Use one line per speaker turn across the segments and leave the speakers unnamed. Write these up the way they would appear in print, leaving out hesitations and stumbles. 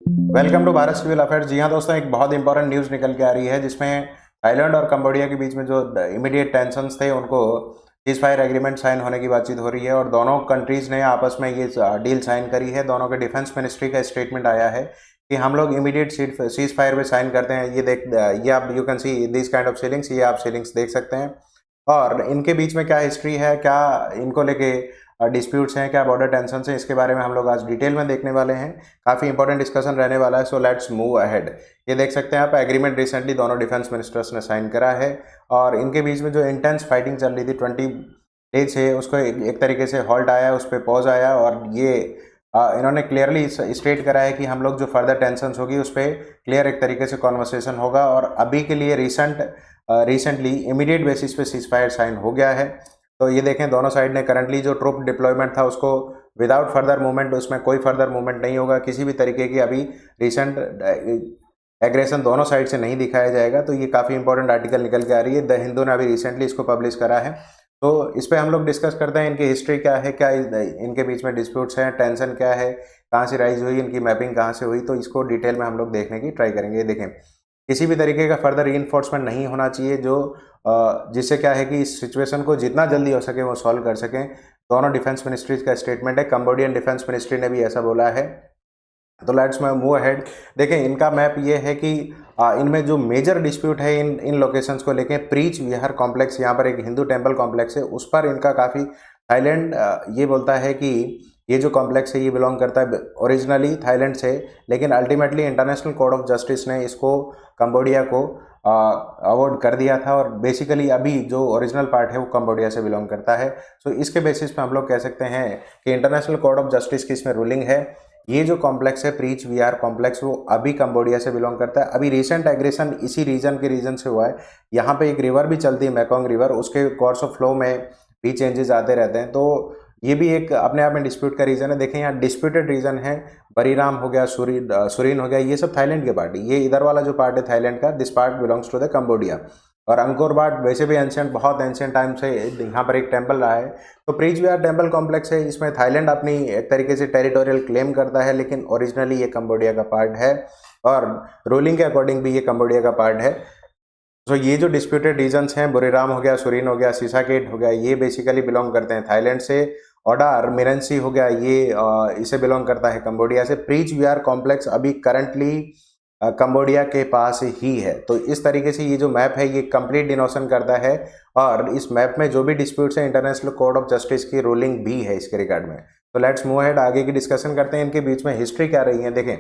Welcome to Bharat civil affairs. जी हाँ दोस्तों, एक बहुत इंपॉर्टेंट न्यूज़ निकल के आ रही है जिसमें थाईलैंड और कंबोडिया के बीच में जो इमीडिएट टेंशन्स थे उनको सीज फायर एग्रीमेंट साइन होने की बातचीत हो रही है और दोनों कंट्रीज़ ने आपस में ये डील साइन करी है। दोनों के डिफेंस मिनिस्ट्री का स्टेटमेंट आया है कि हम लोग इमीडिएट सीज फायर पे साइन करते हैं। ये आप you can see this kind of ceilings, ये आप सीलिंग्स देख सकते हैं। और इनके बीच में क्या हिस्ट्री है, क्या इनको लेके डिस्प्यूट्स हैं, क्या बॉर्डर टेंशन है, इसके बारे में हम लोग आज डिटेल में देखने वाले हैं। काफ़ी इंपॉर्टेंट डिस्कशन रहने वाला है, सो लेट्स मूव अहेड। ये देख सकते हैं आप, एग्रीमेंट रिसेंटली दोनों डिफेंस मिनिस्टर्स ने साइन करा है और इनके बीच में जो इंटेंस फाइटिंग चल रही थी 20 डेज से, उसको एक तरीके से हॉल्ट आया, उस पर पॉज आया और ये इन्होंने क्लियरली स्टेट करा है कि हम लोग जो फर्दर टेंशन होगी उस पर क्लियर एक तरीके से कॉन्वर्सेशन होगा और अभी के लिए रिसेंटली इमीडिएट बेसिस पे सीज फायर साइन हो गया है। तो ये देखें, दोनों साइड ने करंटली जो ट्रूप डिप्लॉयमेंट था उसको विदाउट फर्दर मूवमेंट, उसमें कोई फर्दर मूवमेंट नहीं होगा, किसी भी तरीके की अभी रिसेंट एग्रेशन दोनों साइड से नहीं दिखाया जाएगा। तो ये काफ़ी इंपॉर्टेंट आर्टिकल निकल के आ रही है, द हिंदू ने अभी रिसेंटली इसको पब्लिश करा है। तो इस पर हम लोग डिस्कस करते हैं, इनकी हिस्ट्री क्या है, क्या इनके बीच में डिस्प्यूट्स हैं, टेंशन क्या है, कहाँ से राइज हुई, इनकी मैपिंग कहाँ से हुई, तो इसको डिटेल में हम लोग देखने की ट्राई करेंगे। देखें, किसी भी तरीके का फर्दर री नहीं होना चाहिए जो जिससे क्या है कि इस सिचुएशन को जितना जल्दी हो सके वो सॉल्व कर सकें। दोनों डिफेंस मिनिस्ट्रीज का स्टेटमेंट है, कंबोडियन डिफेंस मिनिस्ट्री ने भी ऐसा बोला है। तो लेट्स मूव अहेड। देखें, इनका मैप ये है कि इनमें जो मेजर डिस्प्यूट है इन लोकेशंस को लेके, प्रीच विहार कॉम्प्लेक्स, यहाँ पर एक हिंदू टेम्पल कॉम्प्लेक्स है, उस पर इनका काफ़ी थाईलैंड ये बोलता है कि ये जो कॉम्प्लेक्स है ये बिलोंग करता है ओरिजिनली थाईलैंड से, लेकिन ultimately international court of justice ने इसको कंबोडिया को अवार्ड कर दिया था और बेसिकली अभी जो ओरिजिनल पार्ट है वो कंबोडिया से बिलोंग करता है। सो इसके बेसिस पे हम लोग कह सकते हैं कि इंटरनेशनल कोर्ट ऑफ जस्टिस की इसमें रूलिंग है। ये जो कॉम्प्लेक्स है प्रीच विहार कॉम्प्लेक्स, वो अभी कंबोडिया से बिलोंग करता है। अभी रिसेंट एग्रेशन इसी रीजन से हुआ है। यहाँ पे एक रिवर भी चलती है, मेकोंग रिवर, उसके कोर्स ऑफ फ्लो में भी चेंजेस आते रहते हैं। तो ये भी एक अपने आप में डिस्प्यूट का रीजन है। देखें, यहाँ डिस्प्यूटेड रीजन है, बरीराम हो गया, सुरीन हो गया, ये सब थाईलैंड के पार्ट है। ये इधर वाला जो पार्ट है थाईलैंड का, this part belongs to the Cambodia. और अंकोर वाट वैसे भी एंशियंट, बहुत एंशियंट टाइम से यहाँ पर एक टेम्पल रहा है। तो प्रीच विहार टेम्पल कॉम्प्लेक्स है, इसमें थाईलैंड अपनी एक तरीके से टेरिटोरियल क्लेम करता है, लेकिन ओरिजिनली ये कंबोडिया का पार्ट है और रूलिंग के अकॉर्डिंग भी ये कंबोडिया का पार्ट है। तो ये जो डिस्प्यूटेड रीजन्स हैं, बुरीराम हो गया, सुरीन हो गया, सिसाकेट हो गया, ये बेसिकली बिलोंग करते हैं थाईलैंड से। ओडार मिरनसी हो गया, ये इसे बिलोंग करता है कंबोडिया से। प्रीच विहार कॉम्प्लेक्स अभी करंटली कंबोडिया के पास ही है। तो इस तरीके से ये जो मैप है ये कंप्लीट डिनोशन करता है और इस मैप में जो भी डिस्प्यूट्स हैं, इंटरनेशनल कोर्ट ऑफ जस्टिस की रूलिंग भी है इसके रिगार्ड में। तो लेट्स मूव अहेड, आगे की डिस्कशन करते हैं। इनके बीच में हिस्ट्री क्या रही है, देखें।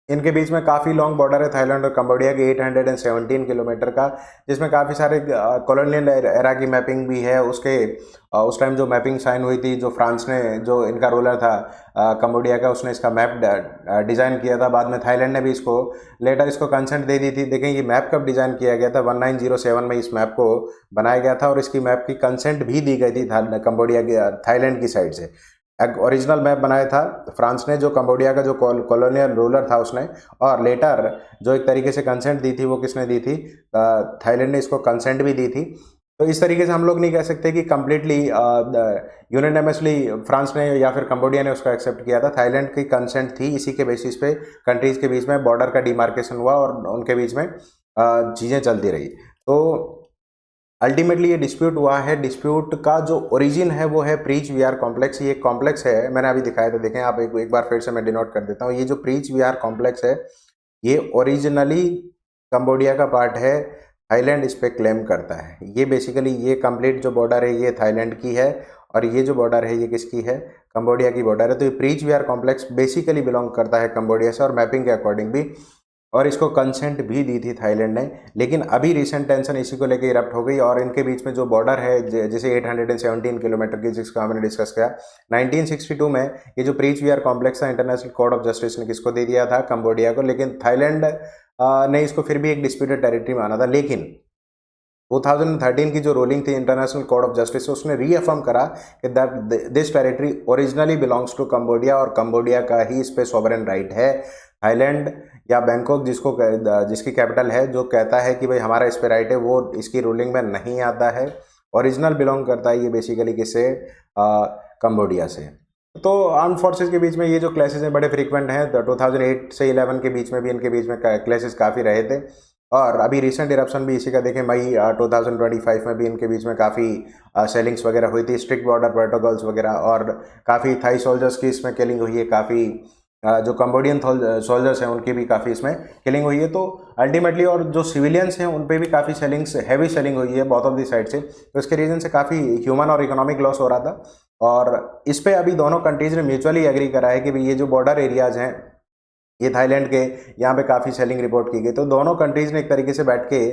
इनके बीच में काफ़ी लॉन्ग बॉर्डर है थाईलैंड और कंबोडिया के, 817 किलोमीटर का, जिसमें काफ़ी सारे कॉलोनियल एरा की मैपिंग भी है। उस टाइम जो मैपिंग साइन हुई थी, जो फ्रांस ने, जो इनका रूलर था कंबोडिया का, उसने इसका मैप डिज़ाइन किया था। बाद में थाईलैंड ने भी इसको लेटर इसको कंसेंट दे दी थी। देखें, ये मैप कब डिज़ाइन किया गया था, 1907 में इस मैप को बनाया गया था और इसकी मैप की कंसेंट भी दी गई थी कंबोडिया की, थाईलैंड की साइड से। एक ओरिजिनल मैप बनाया था फ्रांस ने, जो कंबोडिया का जो कॉलोनियल रूलर था उसने, और लेटर जो एक तरीके से कंसेंट दी थी वो किसने दी थी, थाईलैंड ने इसको कंसेंट भी दी थी। तो इस तरीके से हम लोग नहीं कह सकते कि कम्प्लीटली यूनानिमसली फ्रांस ने या फिर कंबोडिया ने उसको एक्सेप्ट किया था। थाईलैंड की कंसेंट थी, इसी के बेसिस पे कंट्रीज़ के बीच में बॉर्डर का डिमार्केशन हुआ और उनके बीच में चीज़ें चलती रही। तो अल्टीमेटली ये डिस्प्यूट हुआ है। डिस्प्यूट का जो ओरिजिन है वो है प्रीच विहार कॉम्प्लेक्स। ये कॉम्प्लेक्स है, मैंने अभी दिखाया था, देखें आप, एक बार फिर से मैं डिनोट कर देता हूँ। ये जो प्रीच विहार कॉम्प्लेक्स है ये ओरिजिनली कंबोडिया का पार्ट है, थाईलैंड इस पर क्लेम करता है। ये बेसिकली ये कंप्लीट जो बॉर्डर है ये थाईलैंड की है और ये जो बॉर्डर है ये किसकी है, कंबोडिया की बॉर्डर है। तो ये प्रीच विहार कॉम्प्लेक्स बेसिकली बिलोंग करता है कंबोडिया से और मैपिंग के अकॉर्डिंग भी, और इसको कंसेंट भी दी थी थाईलैंड ने। लेकिन अभी रिसेंट टेंशन इसी को लेकर इरप्ट हो गई और इनके बीच में जो बॉर्डर है जैसे 817 किलोमीटर की, जिसका हमने डिस्कस किया, 1962 में ये जो प्रीच विहार कॉम्प्लेक्स था, इंटरनेशनल कोर्ट ऑफ जस्टिस ने किसको दे दिया था, कंबोडिया को। लेकिन थाईलैंड ने इसको फिर भी एक डिस्प्यूटेड टेरिटरी माना था। लेकिन 2013 की जो रूलिंग थी इंटरनेशनल कोर्ट ऑफ जस्टिस, उसने रीअफर्म करा कि that this territory originally belongs to Cambodia और कंबोडिया का ही इस पे सॉवरेन राइट है। थाईलैंड या बैंकॉक जिसकी कैपिटल है, जो कहता है कि भाई हमारा इस पे राइट है, वो इसकी रूलिंग में नहीं आता है। ओरिजिनल बिलोंग करता है ये बेसिकली किससे, कंबोडिया से। तो आर्म फोर्सेस के बीच में ये जो क्लैशेस हैं बड़े फ्रीक्वेंट हैं। 2008 से 11 के बीच में भी इनके बीच में क्लैशेस काफ़ी रहे थे, और अभी रिसेंट इरप्शन भी इसी का देखें, मई 2025 में भी इनके बीच में काफ़ी सेलिंग्स वगैरह हुई थी, स्ट्रिक्ट बॉर्डर प्रोटोकॉल्स वगैरह, और काफ़ी थाई सोल्जर्स की इसमें किलिंग हुई है, काफ़ी जो कंबोडियन सोल्जर्स हैं उनकी भी काफ़ी इसमें किलिंग हुई है। तो अल्टीमेटली और जो सिविलियंस हैं उन पे भी काफ़ी सेलिंग्स, हैवी सेलिंग हुई है बोथ ऑफ दी साइड से। तो इसके रीज़न से काफ़ी ह्यूमन और इकोनॉमिक लॉस हो रहा था, और इस पे अभी दोनों कंट्रीज ने म्यूचुअली एग्री करा है कि भाई ये जो बॉर्डर एरियाज हैं, ये थाईलैंड के, यहाँ पे काफ़ी सेलिंग रिपोर्ट की गई। तो दोनों कंट्रीज़ ने एक तरीके से बैठ के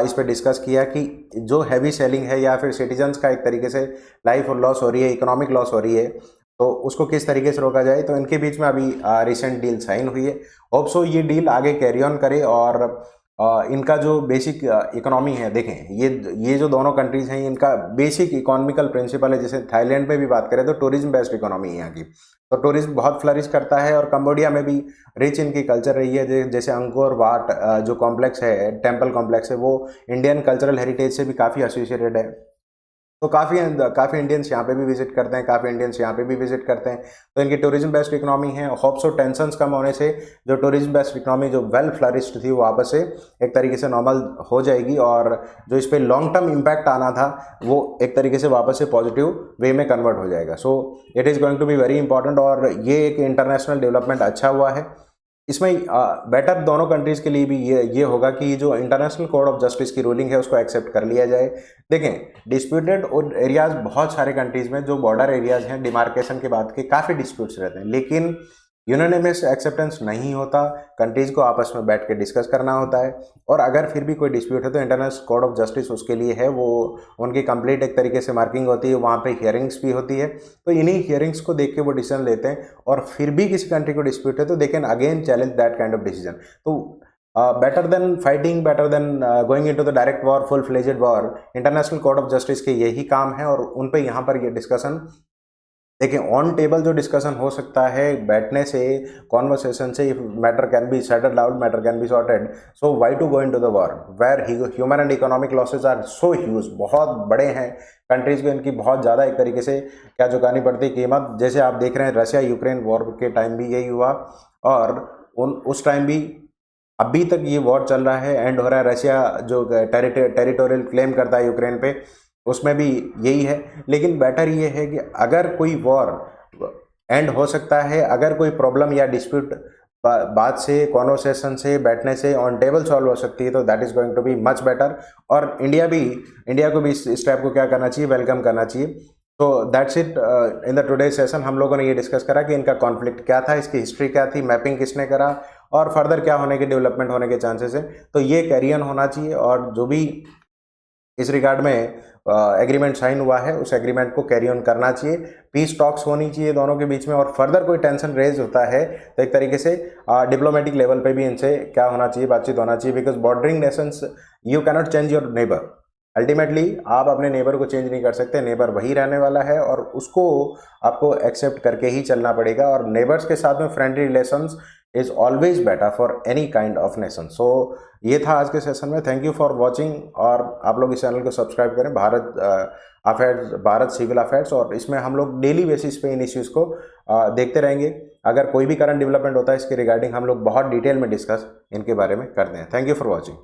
इस पे डिस्कस किया कि जो हैवी सेलिंग है या फिर सिटीजन्स का एक तरीके से लाइफ लॉस हो रही है, इकोनॉमिक लॉस हो रही है, तो उसको किस तरीके से रोका जाए। तो इनके बीच में अभी रिसेंट डील साइन हुई है। होप सो ये डील आगे कैरी ऑन करे, और इनका जो बेसिक इकोनॉमी है, देखें ये जो दोनों कंट्रीज़ हैं, इनका बेसिक इकोनॉमिकल प्रिंसिपल है। जैसे थाईलैंड पे भी बात करें तो टूरिज्म बेस्ड इकोनॉमी है यहाँ की, तो टूरिज्म बहुत फ्लरिश करता है, और कंबोडिया में भी रिच इनकी कल्चर रही है। जैसे अंकोर वाट जो कॉम्प्लेक्स है, टेम्पल कॉम्प्लेक्स है, वो इंडियन कल्चरल हेरिटेज से भी काफ़ी एसोसिएटेड है। तो काफ़ी इंडियंस यहाँ पे भी विजिट करते हैं, काफ़ी इंडियंस यहाँ पे भी विजिट करते हैं। तो इनकी टूरिज्म बेस्ड इकोनॉमी है। होप सो टेंशन्स कम होने से जो टूरिज्म बेस्ड इकोनॉमी जो वेल फ्लरिश्ड थी वो वापस से एक तरीके से नॉर्मल हो जाएगी, और जो इस पर लॉन्ग टर्म इम्पैक्ट आना था वो एक तरीके से वापस से पॉजिटिव वे में कन्वर्ट हो जाएगा। So it is going to be very important, और ये एक इंटरनेशनल डेवलपमेंट अच्छा हुआ है। इसमें बेटर दोनों कंट्रीज़ के लिए भी ये होगा कि जो इंटरनेशनल कोर्ट ऑफ जस्टिस की रूलिंग है उसको एक्सेप्ट कर लिया जाए। देखें, डिस्प्यूटेड एरियाज़ बहुत सारे कंट्रीज़ में जो बॉर्डर एरियाज़ हैं, डिमार्केशन के बाद के काफ़ी डिस्प्यूट्स रहते हैं, लेकिन यूनानिमस एक्सेप्टेंस नहीं होता। कंट्रीज़ को आपस में बैठ के डिस्कस करना होता है, और अगर फिर भी कोई डिस्प्यूट है तो इंटरनेशनल कोर्ट ऑफ जस्टिस उसके लिए है। वो उनकी कंप्लीट एक तरीके से मार्किंग होती है, वहाँ पे हियरिंग्स भी होती है। तो इन्हीं हियरिंग्स को देख के वो डिसीजन लेते हैं, और फिर भी किसी कंट्री को डिस्प्यूट है तो they can again challenge that kind of decision. तो better than fighting, better than going into the direct war, full fledged war, international court of justice के यही काम है, और उन पे यहाँ पर ये डिस्कशन, देखिए ऑन टेबल जो डिस्कशन हो सकता है बैठने से, कॉन्वर्सेशन से, if matter can be settled out, matter can be sorted, so why to go into the war where human and economic losses are so huge, बहुत बड़े हैं कंट्रीज को, इनकी बहुत ज़्यादा एक तरीके से क्या चुकानी पड़ती है कीमत। जैसे आप देख रहे हैं रशिया यूक्रेन वॉर के टाइम भी यही हुआ, और उस टाइम भी अभी तक ये वॉर चल रहा है, एंड हो रहा है। रशिया जो टेरिटोरियल क्लेम करता है यूक्रेन पे, उसमें भी यही है। लेकिन बेटर ये है कि अगर कोई वॉर एंड हो सकता है, अगर कोई प्रॉब्लम या डिस्प्यूट बात से, कॉन्वर्सेशन से, बैठने से ऑन टेबल सॉल्व हो सकती है, तो that is going to be much better. और इंडिया को भी इस स्टेप को क्या करना चाहिए, वेलकम करना चाहिए। तो that's it in the today session. हम लोगों ने ये डिस्कस करा कि इनका कॉन्फ्लिक्ट क्या था, इसकी हिस्ट्री क्या थी, मैपिंग किसने करा, और फर्दर क्या होने के डेवलपमेंट होने के चांसेस है। तो ये कैरियन होना चाहिए, और जो भी इस रिगार्ड में एग्रीमेंट साइन हुआ है उस एग्रीमेंट को कैरी ऑन करना चाहिए। पीस टॉक्स होनी चाहिए दोनों के बीच में, और फर्दर कोई टेंशन रेज होता है तो एक तरीके से डिप्लोमेटिक लेवल पे भी इनसे क्या होना चाहिए, बातचीत होना चाहिए। Because bordering Nations, you cannot change your neighbour. Ultimately आप अपने नेबर को चेंज नहीं कर सकते, नेबर वही रहने वाला है, और उसको आपको एक्सेप्ट करके ही चलना पड़ेगा। और नेबर्स के साथ में friendly relations is always better for any kind of nation. So ये था आज के सेशन में। थैंक यू फॉर वॉचिंग, और आप लोग इस चैनल को सब्सक्राइब करें, Bharat affairs, Bharat civil affairs, और इसमें हम लोग डेली बेसिस पे इन इश्यूज़ को देखते रहेंगे। अगर कोई भी करंट डेवलपमेंट होता है इसके रिगार्डिंग, हम लोग बहुत डिटेल में डिस्कस इनके बारे में करते हैं। Thank you for watching.